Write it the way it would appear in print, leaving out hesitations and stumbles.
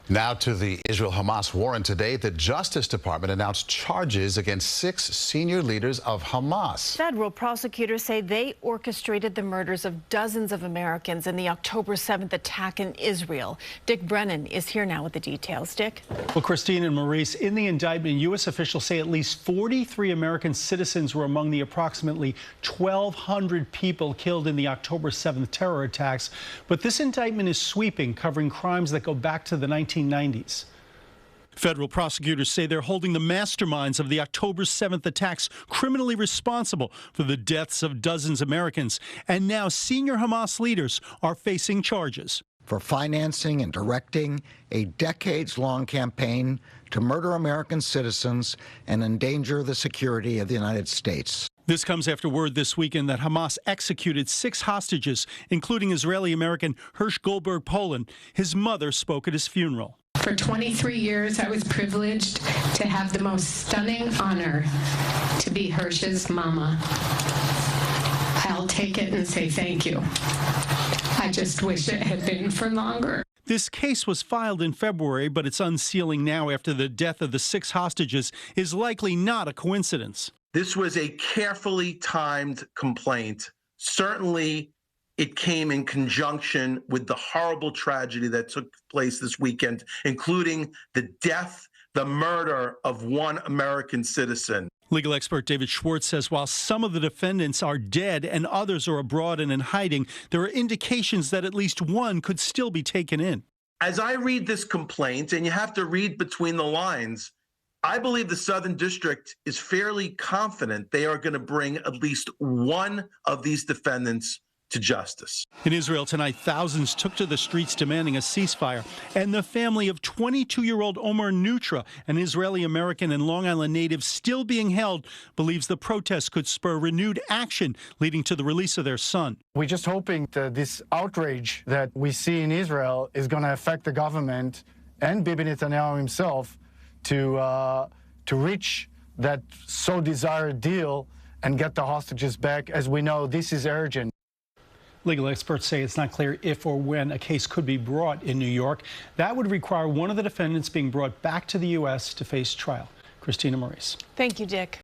Now to the Israel-Hamas war, and today the Justice Department announced charges against 6 senior leaders of Hamas. Federal prosecutors say they orchestrated the murders of dozens of Americans in the October 7th attack in Israel. Dick Brennan is here now with the details. Dick? Well, Christine and Maurice, in the indictment, U.S. officials say at least 43 American citizens were among the approximately 1,200 people killed in the October 7th terror attacks. But this indictment is sweeping, covering crimes that go back to the 1990s. Federal prosecutors say they're holding the masterminds of the October 7th attacks criminally responsible for the deaths of dozens of Americans. And now senior Hamas leaders are facing charges for financing and directing a decades-long campaign to murder American citizens and endanger the security of the United States. This comes after word this weekend that Hamas executed 6 hostages, including Israeli-American Hirsch Goldberg Poland. His mother spoke at his funeral. For 23 years, I was privileged to have the most stunning honor to be Hirsch's mama. I'll take it and say thank you. I just wish it had been for longer. This case was filed in February, but its unsealing now after the death of the 6 hostages is likely not a coincidence. This was a carefully timed complaint. Certainly, it came in conjunction with the horrible tragedy that took place this weekend, including the death, the murder of one American citizen. Legal expert David Schwartz says while some of the defendants are dead and others are abroad and in hiding, there are indications that at least one could still be taken in. As I read this complaint, and you have to read between the lines, I believe the Southern District is fairly confident they are going to bring at least one of these defendants to justice. In Israel tonight, thousands took to the streets demanding a ceasefire, and the family of 22-year-old Omer Nutra, an Israeli-American and Long Island native still being held, believes the protests could spur renewed action, leading to the release of their son. We're just hoping that this outrage that we see in Israel is going to affect the government and Bibi Netanyahu himself to reach that so desired deal and get the hostages back. As we know, this is urgent. Legal experts say it's not clear if or when a case could be brought in New York. That would require one of the defendants being brought back to the U.S. to face trial. Christina Maurice. Thank you, Dick.